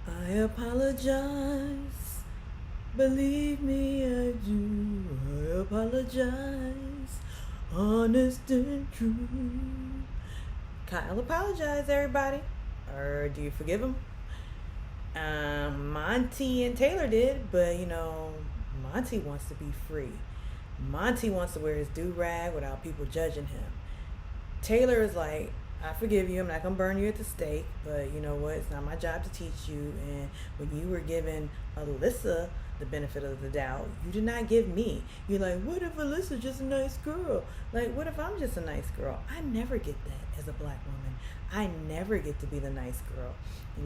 I apologize. Believe me, I do. I apologize. Honest and true. Kyle apologize, everybody. Or do you forgive him? Monty and Taylor did, but Monty wants to be free. Monty wants to wear his do rag without people judging him. Taylor is like, I forgive you. I'm not gonna burn you at the stake, but you know what? It's not my job to teach you. And when you were giving Alyssa the benefit of the doubt, you did not give me. You're like, what if Alyssa's just a nice girl? Like, what if I'm just a nice girl? I never get that as a black woman. I never get to be the nice girl.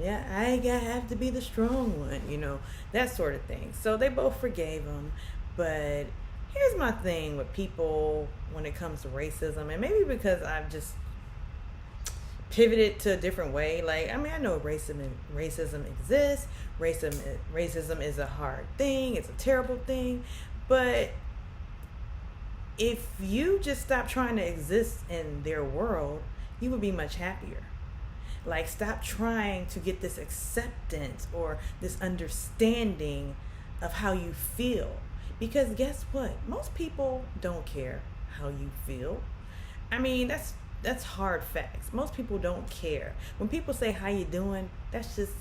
Yeah, have to be the strong one. That sort of thing. So they both forgave him, but here's my thing with people when it comes to racism, and maybe because I've just pivoted to a different way. Like, I know racism exists. Racism is a hard thing. It's a terrible thing. But if you just stop trying to exist in their world, you would be much happier. Like, stop trying to get this acceptance or this understanding of how you feel. Because guess what? Most people don't care how you feel. That's hard facts. Most people don't care. When people say how you doing, that's just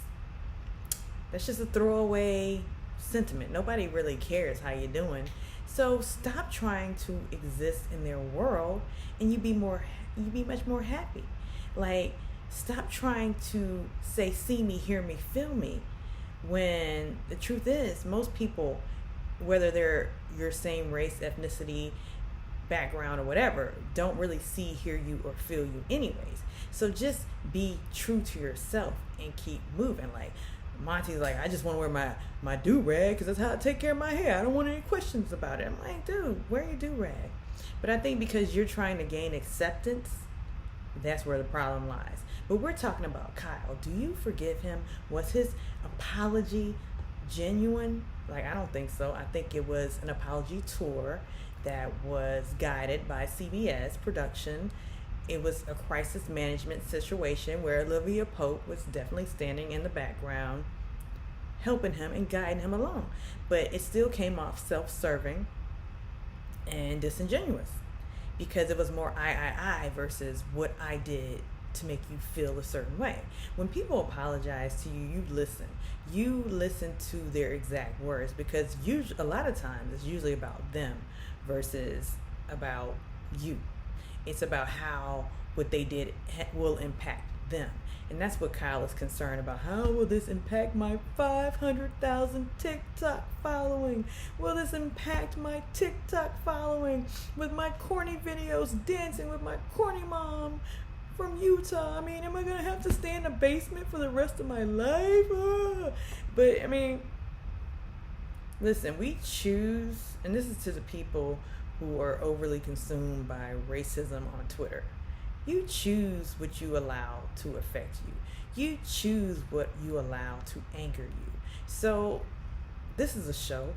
a throwaway sentiment. Nobody really cares how you doing. So stop trying to exist in their world, and you be much more happy. Like, stop trying to say see me, hear me, feel me, when the truth is most people, whether they're your same race, ethnicity, background, or whatever, don't really see, hear you, or feel you anyways. So just be true to yourself and keep moving. Like, Monty's like, I just want to wear my do-rag because that's how I take care of my hair. I don't want any questions about it. I'm like, dude, wear your do-rag. But I think because you're trying to gain acceptance, that's where the problem lies. But we're talking about Kyle. Do you forgive him? Was his apology genuine? Like, I don't think so. I think it was an apology tour that was guided by CBS production. It was a crisis management situation where Olivia Pope was definitely standing in the background, helping him and guiding him along. But it still came off self-serving and disingenuous because it was more I versus what I did to make you feel a certain way. When people apologize to you, you listen. You listen to their exact words because a lot of times it's usually about them versus about you. It's about how what they did will impact them. And that's what Kyle is concerned about. How will this impact my 500,000 TikTok following? Will this impact my TikTok following with my corny videos dancing with my corny mom from Utah? Am I going to have to stay in the basement for the rest of my life? But, listen, we choose, and this is to the people who are overly consumed by racism on Twitter. You choose what you allow to affect you. You choose what you allow to anger you. So this is a show.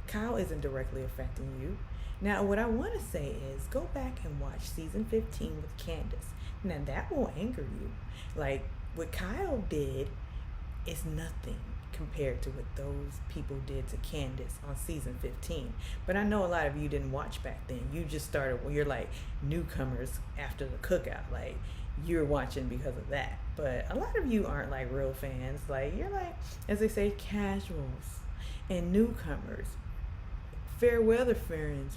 Kyle isn't directly affecting you. Now, what I want to say is go back and watch season 15 with Candace. Now, that will anger you. Like, what Kyle did is nothing compared to what those people did to Candace on season 15. But I know a lot of you didn't watch back then. You just started when you're like newcomers after the cookout. Like, you're watching because of that. But a lot of you aren't like real fans. Like, you're like, as they say, casuals and newcomers. Fair weather friends.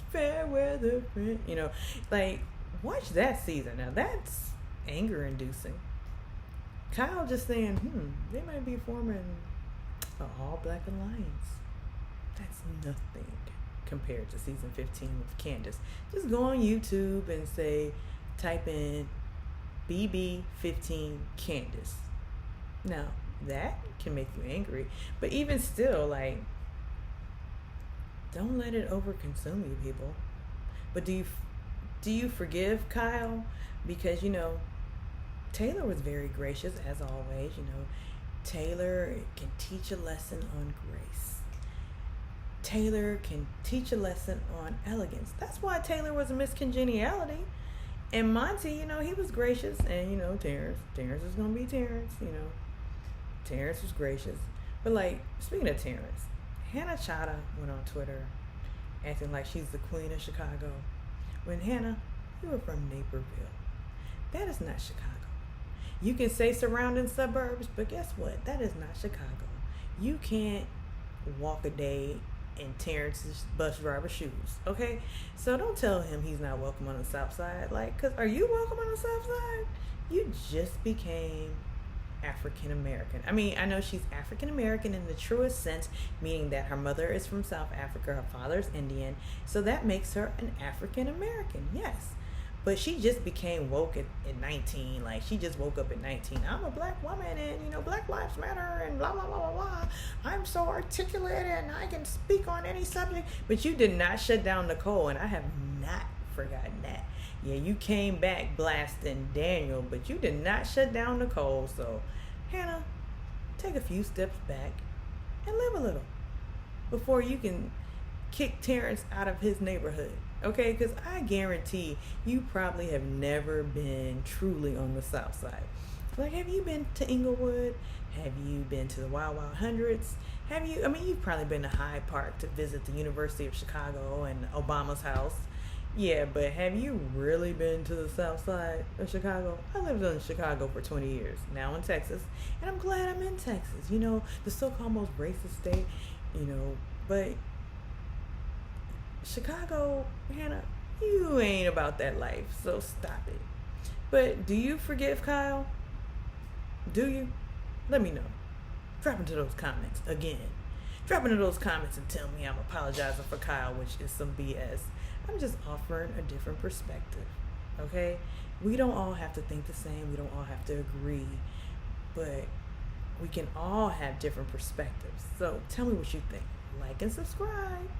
Like, watch that season. Now, that's anger inducing. Kyle just saying, they might be forming an all-black alliance. That's nothing compared to season 15 with Candace. Just go on YouTube and type in BB15 Candace. Now, that can make you angry. But even still, like, don't let it overconsume you, people. But do you forgive Kyle? Because, Taylor was very gracious, as always. Taylor can teach a lesson on grace. Taylor can teach a lesson on elegance. That's why Taylor was a Miss Congeniality. And Monty, he was gracious. And, Terrence is going to be Terrence, Terrence was gracious. But like, speaking of Terrence, Hannah Chada went on Twitter acting like she's the queen of Chicago. When Hannah, you were from Naperville. That is not Chicago. You can say surrounding suburbs, but guess what? That is not Chicago. You can't walk a day in Terrence's bus driver shoes, okay? So don't tell him he's not welcome on the South Side. Like, cause are you welcome on the South Side? You just became African American. I mean, I know she's African American in the truest sense, meaning that her mother is from South Africa, her father's Indian, so that makes her an African American, yes. But she just became woke at 19. Like, she just woke up at 19. I'm a black woman and, Black Lives Matter and blah, blah, blah, blah, blah. I'm so articulate and I can speak on any subject. But you did not shut down Nicole, and I have not forgotten that. Yeah, you came back blasting Daniel, but you did not shut down Nicole. So, Hannah, take a few steps back and live a little before you can kick Terrence out of his neighborhood. Okay, because I guarantee you probably have never been truly on the South Side. Like, have you been to Inglewood? Have you been to the Wild Wild Hundreds? You've probably been to Hyde Park to visit the University of Chicago and Obama's house. Yeah, but have you really been to the South Side of Chicago? I lived in Chicago for 20 years, now in Texas, and I'm glad I'm in Texas. The so-called most racist state, but Chicago, Hannah, you ain't about that life, so stop it. But do you forgive Kyle? Do you? Let me know. Drop into those comments again. Drop into those comments and tell me I'm apologizing for Kyle, which is some BS. I'm just offering a different perspective, okay? We don't all have to think the same. We don't all have to agree. But we can all have different perspectives. So tell me what you think. Like and subscribe.